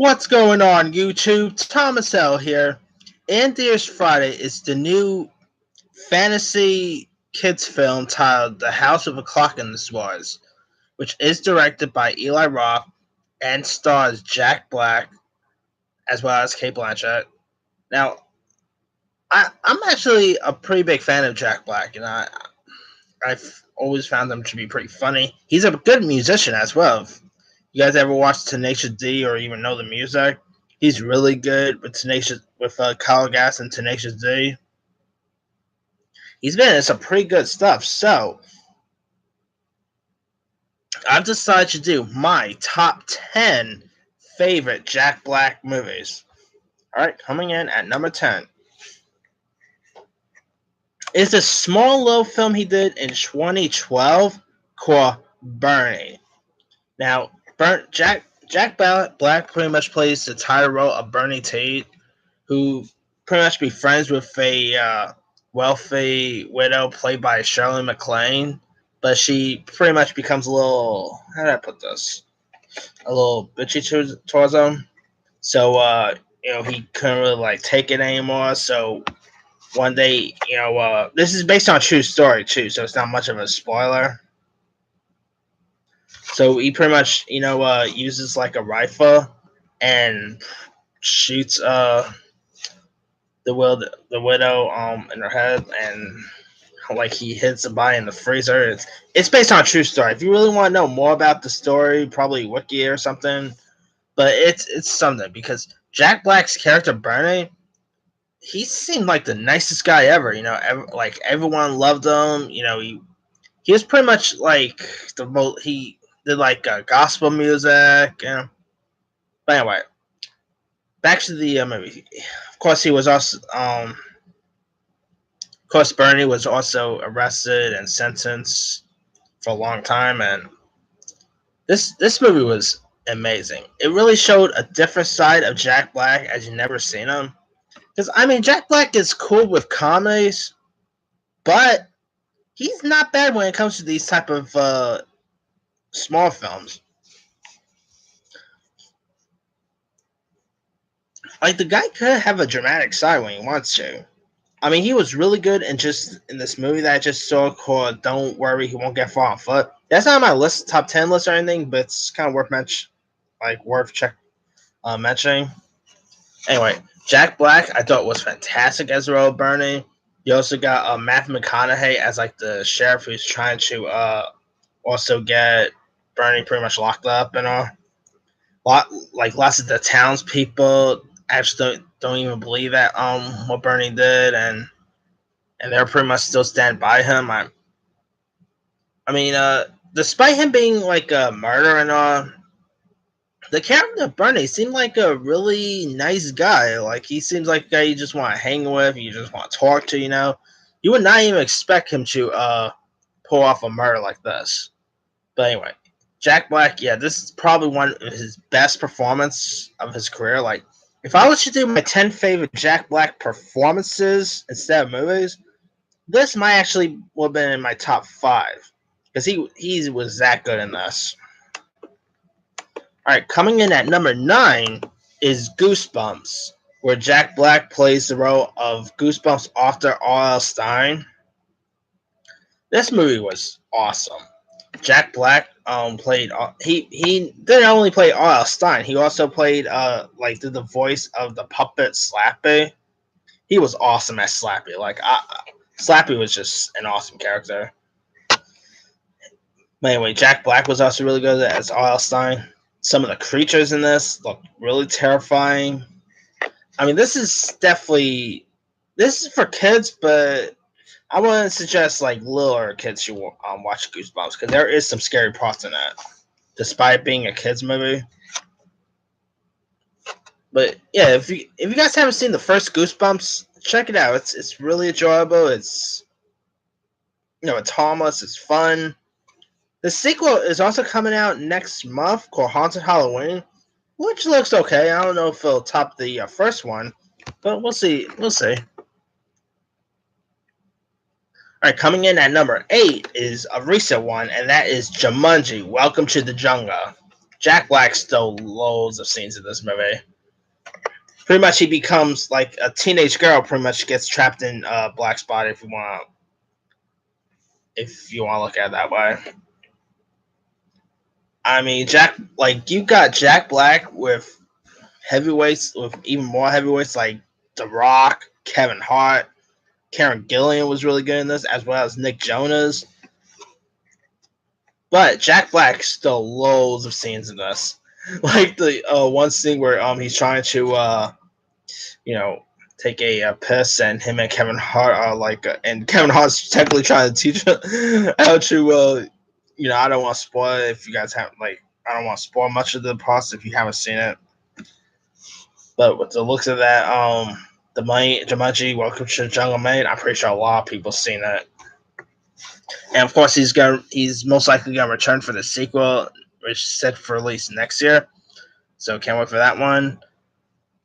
What's going on, YouTube? Thomas L here. And Dear's Friday is the new fantasy kids film titled The House with a Clock in the Stars, which is directed by Eli Roth and stars Jack Black as well as Kate Blanchett. Now, I'm actually a pretty big fan of Jack Black, and I've always found him to be pretty funny. He's a good musician as well. If you guys ever watched Tenacious D or even know the music? He's really good with Kyle Gass and Tenacious D. He's been in some pretty good stuff. So I've decided to do my top 10 favorite Jack Black movies. All right, coming in at number 10 is a small little film he did in 2012 called Bernie. Now, Jack Black pretty much plays the title role of Bernie Tate, who pretty much befriends with a wealthy widow played by Shirley MacLaine, but she pretty much becomes a little, how do I put this? A little bitchy towards him. So, he couldn't really take it anymore. So one day, this is based on a true story too, so it's not much of a spoiler. So he pretty much, uses a rifle and shoots the widow in her head, and he hits a body in the freezer. It's based on a true story. If you really want to know more about the story, probably wiki or something. But it's something because Jack Black's character Bernie, he seemed like the nicest guy ever. Everyone loved him. He was pretty much he did gospel music. But anyway, back to the movie. Of course, he was also Of course, Bernie was also arrested and sentenced for a long time, and this movie was amazing. It really showed a different side of Jack Black as you never seen him. Because Jack Black is cool with comedies, but he's not bad when it comes to these type of small films. The guy could have a dramatic side when he wants to. He was really good in this movie that I just saw called "Don't Worry, He Won't Get Far on Foot." That's not on my top 10 list or anything, but it's kind of mentioning. Anyway, Jack Black I thought was fantastic as the role of Bernie. You also got Matthew McConaughey as the sheriff who's trying to also get Bernie pretty much locked up and all. Lots of the townspeople actually don't even believe that what Bernie did, and they're pretty much still stand by him. Despite him being a murderer and all, the character of Bernie seemed like a really nice guy. He seems like a guy you just want to hang with, you just want to talk to. You would not even expect him to pull off a murder like this. But anyway, Jack Black, yeah, this is probably one of his best performance of his career. If I was to do my 10 favorite Jack Black performances instead of movies, this might actually would have been in my top 5 because he was that good in this. All right, coming in at number 9 is Goosebumps, where Jack Black plays the role of Goosebumps author R.L. Stine. This movie was awesome. Jack Black played. He didn't only play R.L. Stine. He also played did the voice of the puppet Slappy. He was awesome as Slappy. Slappy was just an awesome character. But anyway, Jack Black was also really good as R.L. Stine. Some of the creatures in this look really terrifying. This is for kids, but I wouldn't suggest littler kids should watch Goosebumps because there is some scary parts in that, despite being a kids movie. But yeah, if you guys haven't seen the first Goosebumps, check it out. It's really enjoyable. It's it's harmless. It's fun. The sequel is also coming out next month called Haunted Halloween, which looks okay. I don't know if it'll top the first one, but we'll see. We'll see. All right, coming in at number 8 is a recent one, and that is Jumanji: Welcome to the Jungle. Jack Black stole loads of scenes in this movie. Pretty much, he becomes like a teenage girl. Pretty much gets trapped in Black's body. If you want to look at it that way. I mean, you got Jack Black with heavyweights, with even more heavyweights like The Rock, Kevin Hart, Karen Gillan was really good in this, as well as Nick Jonas. But Jack Black stole loads of scenes in this. Like the one scene where he's trying to take a piss, and him and Kevin Hart are and Kevin Hart's technically trying to teach how to I don't want to spoil it if you guys have I don't want to spoil much of the process if you haven't seen it. But with the looks of that, the Jumanji, Welcome to the Jungle Made, I'm pretty sure a lot of people seen it. And of course, he's most likely gonna return for the sequel, which is set for release next year. So can't wait for that one.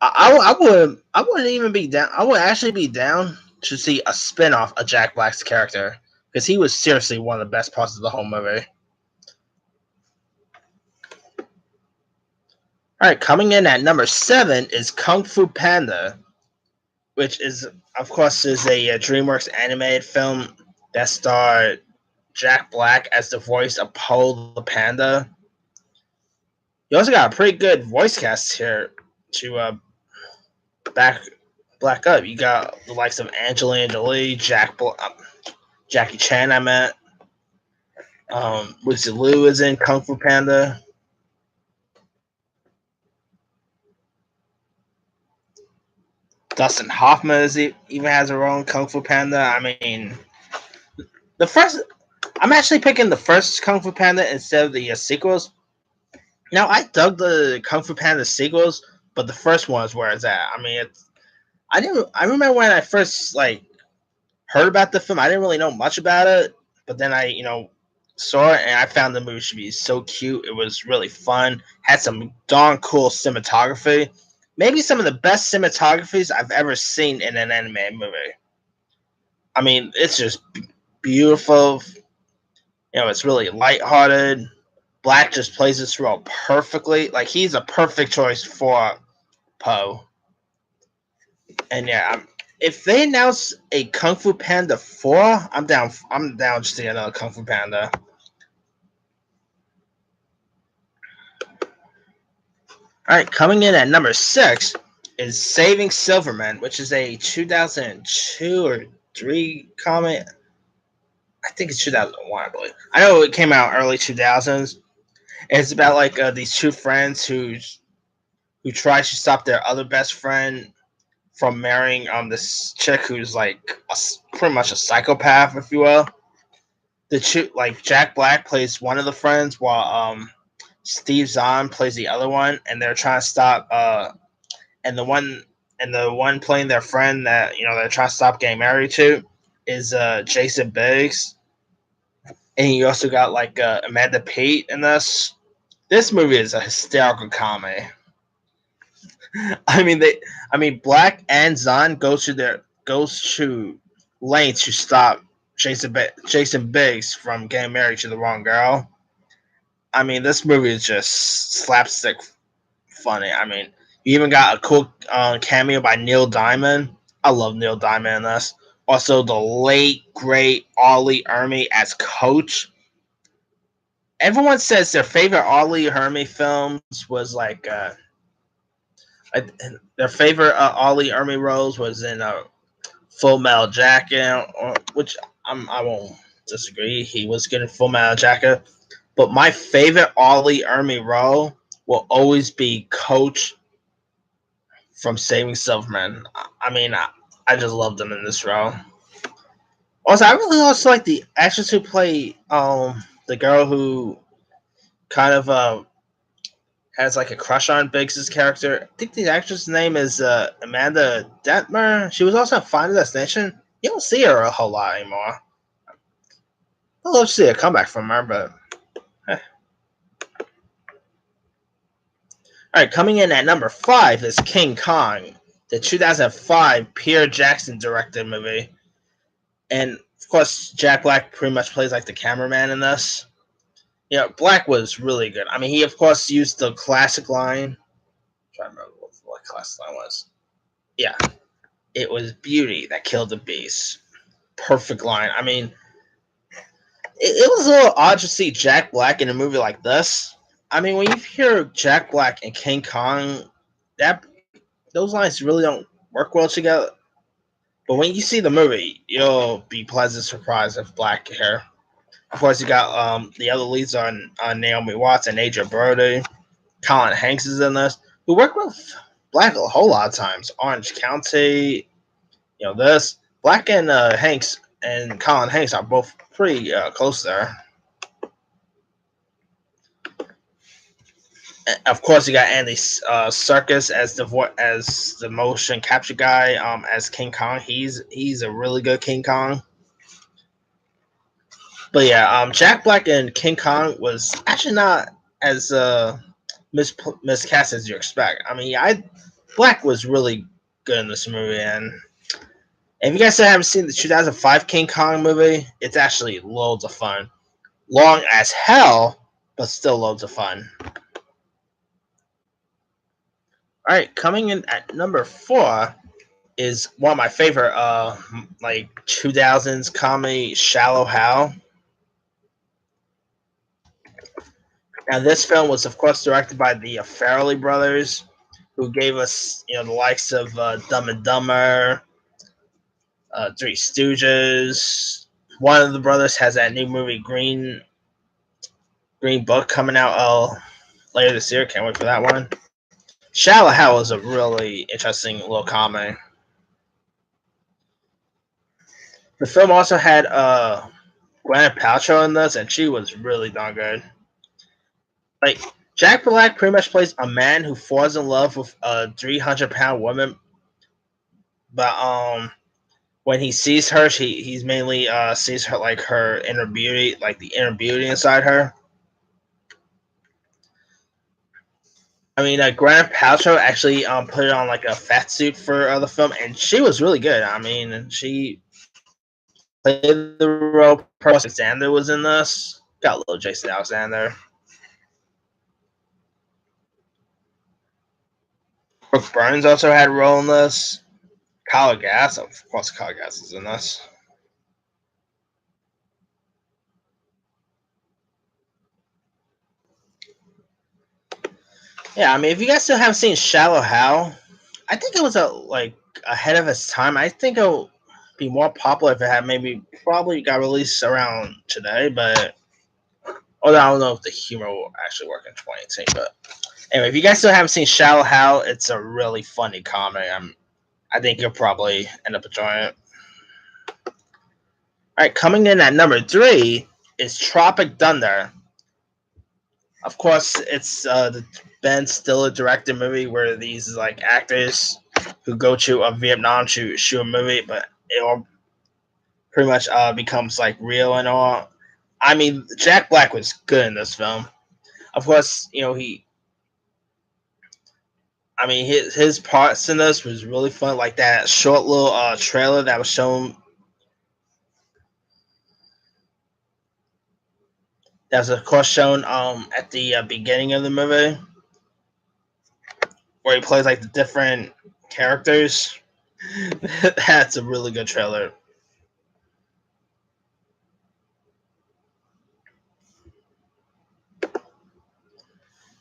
I wouldn't even be down. I would actually be down to see a spin-off of Jack Black's character, because he was seriously one of the best parts of the whole movie. All right, coming in at number 7 is Kung Fu Panda, which is, of course, is a DreamWorks animated film that starred Jack Black as the voice of Po the Panda. You also got a pretty good voice cast here to back Black up. You got the likes of Angelina Jolie, Jackie Chan, I meant. Lucy Liu is in Kung Fu Panda. Dustin Hoffman even has her own Kung Fu Panda. I mean, I'm actually picking the first Kung Fu Panda instead of the sequels. Now, I dug the Kung Fu Panda sequels, but the first one is where it's at. I mean, I remember when I first heard about the film, I didn't really know much about it, but then I saw it and I found the movie to be so cute. It was really fun. Had some darn cool cinematography. Maybe some of the best cinematographies I've ever seen in an anime movie. I mean, it's just beautiful. It's really lighthearted. Black just plays this role perfectly. Like, he's a perfect choice for Po. And yeah, if they announce a Kung Fu Panda 4, I'm down. I'm down to see another Kung Fu Panda. All right, coming in at number 6 is Saving Silverman, which is a 2002 or 3 comic. I think it's 2001, I believe. I know it came out early 2000s. It's about these two friends who try to stop their other best friend from marrying this chick who's pretty much a psychopath, if you will. Jack Black plays one of the friends, while Steve Zahn plays the other one, and they're trying to stop and the one playing their friend that they're trying to stop getting married to is Jason Biggs. And you also got Amanda Peet in this. This movie is a hysterical comedy. I mean, Black and Zahn goes to lengths to stop Jason Biggs from getting married to the wrong girl. I mean, this movie is just slapstick funny. I mean, you even got a cool cameo by Neil Diamond. I love Neil Diamond in this. Also, the late, great Ollie Ermey as Coach. Everyone says their favorite Ollie Ermey films was their favorite Ollie Ermey roles was in Full Metal Jacket, which I won't disagree. He was good in Full Metal Jacket. But my favorite Ollie Ermey role will always be Coach from Saving Silverman. I mean, I just loved him in this role. Also, I really also like the actress who play the girl who kind of has a crush on Biggs' character. I think the actress' name is Amanda Detmer. She was also in Final Destination. You don't see her a whole lot anymore. I'd love to see a comeback from her, but all right, coming in at number 5 is King Kong, the 2005 Peter Jackson directed movie. And, of course, Jack Black pretty much plays the cameraman in this. Yeah, Black was really good. I mean, he of course used the classic line. I'm trying to remember what classic line was. Yeah, it was beauty that killed the beast. Perfect line. I mean, it was a little odd to see Jack Black in a movie like this. I mean, when you hear Jack Black and King Kong, that those lines really don't work well together. But when you see the movie, you'll be pleasantly surprised if Black here. Of course, you got the other leads on Naomi Watts and Adrian Brody. Colin Hanks is in this. Who worked with Black a whole lot of times. Orange County, this Black and Hanks and Colin Hanks are both pretty close there. Of course, you got Andy Serkis as the motion capture guy. As King Kong, he's a really good King Kong. But yeah, Jack Black and King Kong was actually not as miscast as you expect. I mean, Black was really good in this movie, and if you guys still haven't seen the 2005 King Kong movie, it's actually loads of fun. Long as hell, but still loads of fun. All right, coming in at number 4 is one of my favorite, like 2000s comedy, Shallow Hal. Now, this film was, of course, directed by the Farrelly brothers, who gave us, the likes of Dumb and Dumber, Three Stooges. One of the brothers has that new movie, Green Book, coming out later this year. Can't wait for that one. Shallow Hal is a really interesting little comedy. The film also had Gwyneth Paltrow in this, and she was really darn good. Like, Jack Black pretty much plays a man who falls in love with a 300-pound woman, but when he sees her, he's mainly sees her like her inner beauty, like the inner beauty inside her. I mean, Gwyneth Paltrow actually put it on like a fat suit for the film, and she was really good. I mean, she played the role. Alexander was in this. Got a little Jason Alexander. Brooke Burns also had a role in this. Kyle Gass, of course, Kyle Gass is in this. Yeah, I mean, if you guys still haven't seen Shallow Hal, I think it was ahead of its time. I think it'll be more popular if it had maybe probably got released around today, but although I don't know if the humor will actually work in 2018. But anyway, if you guys still haven't seen Shallow Hal, it's a really funny comedy. I think you'll probably end up enjoying it. All right, coming in at number 3 is Tropic Thunder. Of course, it's the Ben Stiller directed movie where these like actors who go to Vietnam to shoot a movie, but it all pretty much becomes like real and all. I mean, Jack Black was good in this film. Of course, I mean, his parts in this was really fun. Like that short little trailer that was shown. That was of course shown at the beginning of the movie, where he plays like the different characters. That's a really good trailer.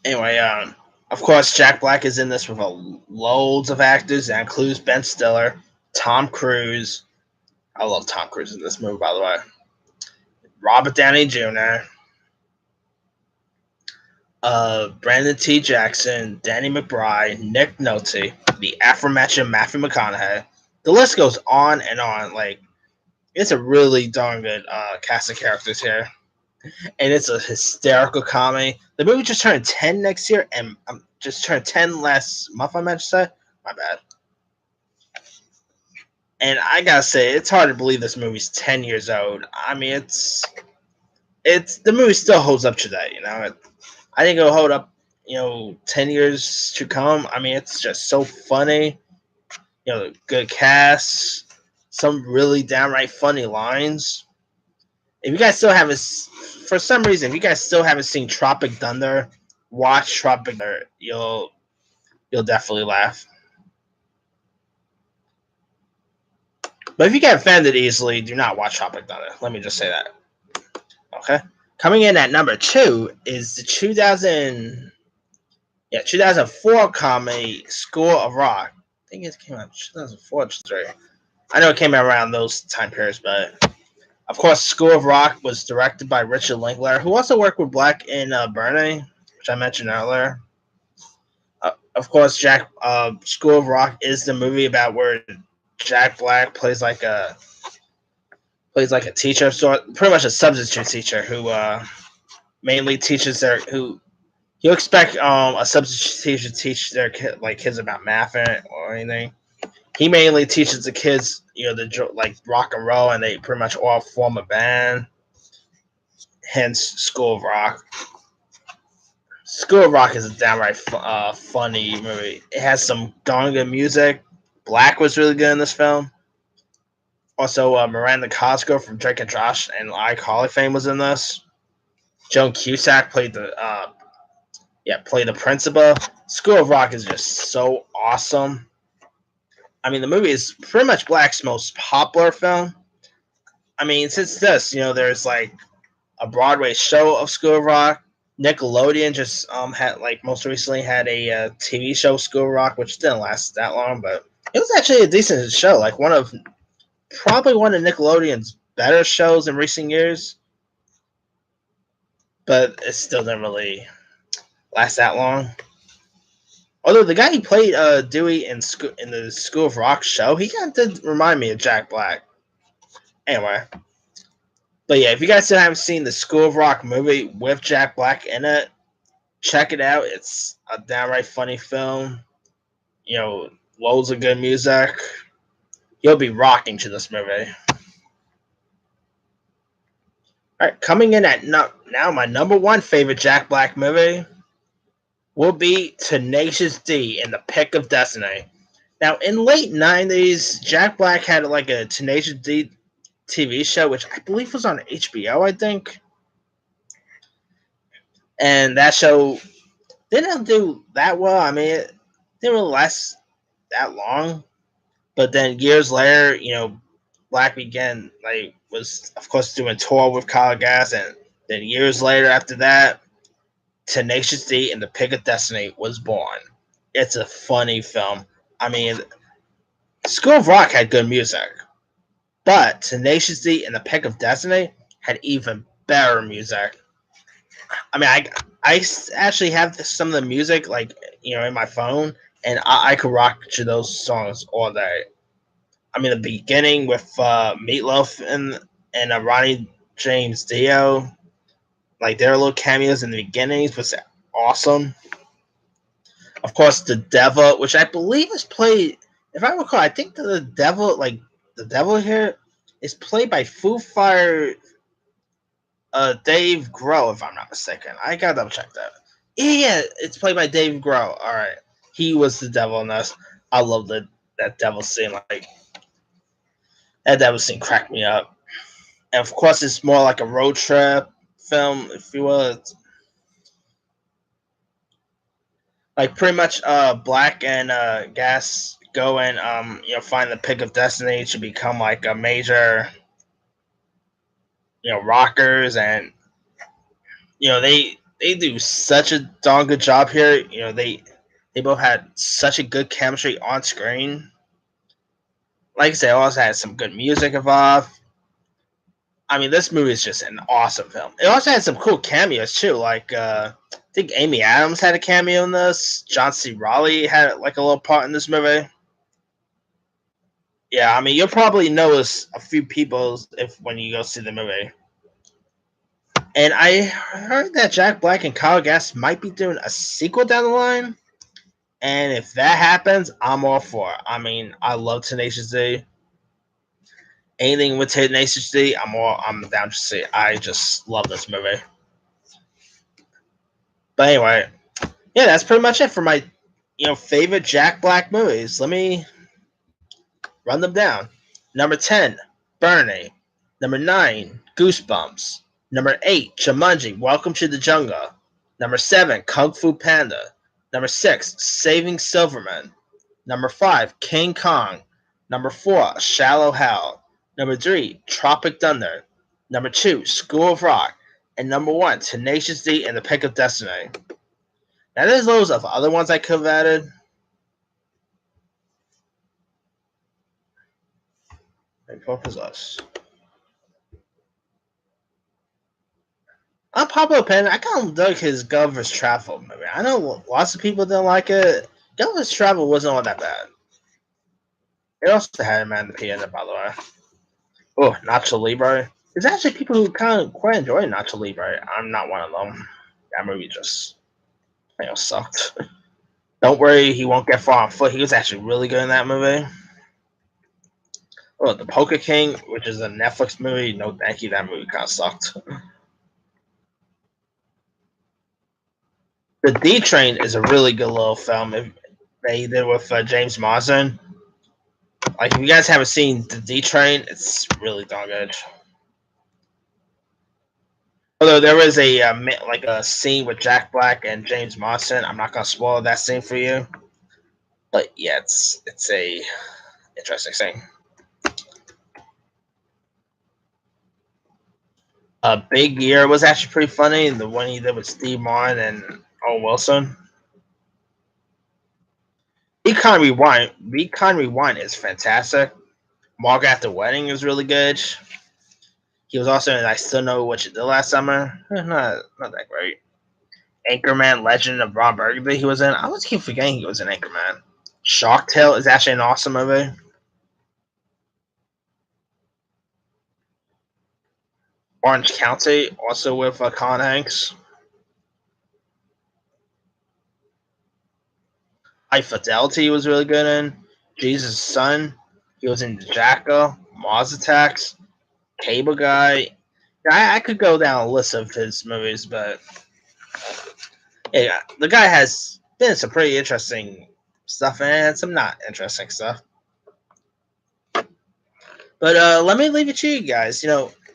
Anyway, of course, Jack Black is in this with loads of actors. That includes Ben Stiller, Tom Cruise. I love Tom Cruise in this movie, by the way. Robert Downey Jr., Brandon T. Jackson, Danny McBride, Nick Nolte, the aforementioned Matthew McConaughey. The list goes on and on. Like, it's a really darn good cast of characters here, and it's a hysterical comedy. The movie just turned 10 next year, and just turned 10 last month. I meant to say, my bad. And I gotta say, it's hard to believe this movie's 10 years old. I mean, it's the movie still holds up today. I think it'll hold up, 10 years to come. I mean, it's just so funny. Good cast, some really downright funny lines. if you guys still haven't, for some reason, if you guys still haven't seen Tropic Thunder, watch Tropic Thunder. You'll definitely laugh. But if you get offended easily, do not watch Tropic Thunder. Let me just say that. Okay. Coming in at number 2 is the 2004 comedy School of Rock. I think it came out in 2004 or 3. I know it came out around those time periods, but of course, School of Rock was directed by Richard Linklater, who also worked with Black in Bernie, which I mentioned earlier. Of course, School of Rock is the movie about where Jack Black plays like a teacher, so pretty much a substitute teacher who mainly teaches who you expect a substitute teacher to teach their kids about math or anything. He mainly teaches the kids, the rock and roll, and they pretty much all form a band. Hence, School of Rock. School of Rock is a downright funny movie. It has some darn good music. Black was really good in this film. Also, Miranda Cosgrove from Drake and Josh and iCarly fame was in this. Joan Cusack played the principal. School of Rock is just so awesome. I mean, the movie is pretty much Black's most popular film. I mean, since this, there's like a Broadway show of School of Rock. Nickelodeon just had most recently had a TV show, School of Rock, which didn't last that long, but it was actually a decent show. Like probably one of Nickelodeon's better shows in recent years, but it still didn't really last that long. Although the guy who played Dewey in the School of Rock show, he kind of did remind me of Jack Black. Anyway. But yeah, if you guys still haven't seen the School of Rock movie with Jack Black in it, check it out. It's a downright funny film. Loads of good music. You'll be rocking to this movie. Alright, coming in at now my number 1 favorite Jack Black movie will be Tenacious D in the Pick of Destiny. Now, in late 90s, Jack Black had like a Tenacious D TV show, which I believe was on HBO, I think. And that show didn't do that well. I mean, it didn't really last that long. But then years later, Black began, was, of course, doing tour with Kyle Gass. And then years later after that, Tenacious D and the Pick of Destiny was born. It's a funny film. I mean, School of Rock had good music. But Tenacious D and the Pick of Destiny had even better music. I mean, I actually have some of the music, in my phone, and I could rock to those songs all day. I mean, the beginning with Meatloaf and Ronnie James Dio, their little cameos in the beginnings was awesome. Of course, the Devil, which I believe is played, if I recall, I think the Devil here is played by Foo Fighters Dave Grohl, if I'm not mistaken. I gotta double check that. Yeah, it's played by Dave Grohl. All right, he was the devil in this. I love that devil scene. That devil scene cracked me up. And of course, it's more like a road trip film, if you will. It's pretty much Black and Gass go and find the Pick of Destiny to become a major rockers, and they do such a darn good job here. They both had such a good chemistry on screen. Like I said, also had some good music involved. I mean, this movie is just an awesome film. It also had some cool cameos too. I think Amy Adams had a cameo in this. John C. Reilly had a little part in this movie. Yeah, I mean, you'll probably notice a few people when you go see the movie. And I heard that Jack Black and Kyle Gass might be doing a sequel down the line. And if that happens, I'm all for it. I mean, I love Tenacious D. Anything with Tenacious D, I'm down to see. I just love this movie. But anyway, yeah, that's pretty much it for my favorite Jack Black movies. Let me run them down. Number 10, Bernie. Number 9, Goosebumps. Number 8, Jumanji, Welcome to the Jungle. Number 7, Kung Fu Panda. Number 6, Saving Silverman. Number 5, King Kong. Number 4, Shallow Hal. Number 3, Tropic Thunder. Number 2, School of Rock. And number 1, Tenacious D and the Pick of Destiny. Now there's loads of other ones I could have added. What was us? Unpopular opinion, I kind of dug his Gulliver's Travel movie. I know lots of people didn't like it. Gulliver's Travel wasn't all that bad. It also had a man in it, by the way. Oh, Nacho Libre. There's actually people who kind of quite enjoy Nacho Libre. I'm not one of them. That movie just, sucked. Don't worry, he won't get far on foot. He was actually really good in that movie. Oh, The Poker King, which is a Netflix movie. No, thank you. That movie kind of sucked. The D Train is a really good little film. They did with James Marsden. Like, if you guys haven't seen The D Train, it's really darn good. Although there is a scene with Jack Black and James Marsden, I'm not gonna spoil that scene for you. But yeah, it's a interesting scene. Big Year was actually pretty funny. The one he did with Steve Martin and Owen Wilson. Recon Rewind is fantastic. Margaret at the Wedding is really good. He was also in I Still Know What You Did Last Summer. Not that great. Anchorman Legend of Ron Burgundy he was in. I always keep forgetting he was in Anchorman. Shark Tale is actually an awesome movie. Orange County, also with Colin Hanks. High Fidelity was really good in. Jesus' Son. He was in Jackal, Mars Attacks, Cable Guy. I could go down a list of his movies, but yeah, the guy has been some pretty interesting stuff and some not interesting stuff. But let me leave it to you guys.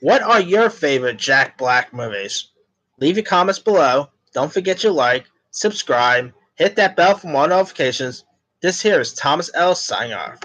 What are your favorite Jack Black movies? Leave your comments below. Don't forget to like, subscribe, hit that bell for more notifications. This here is Thomas L. signing off.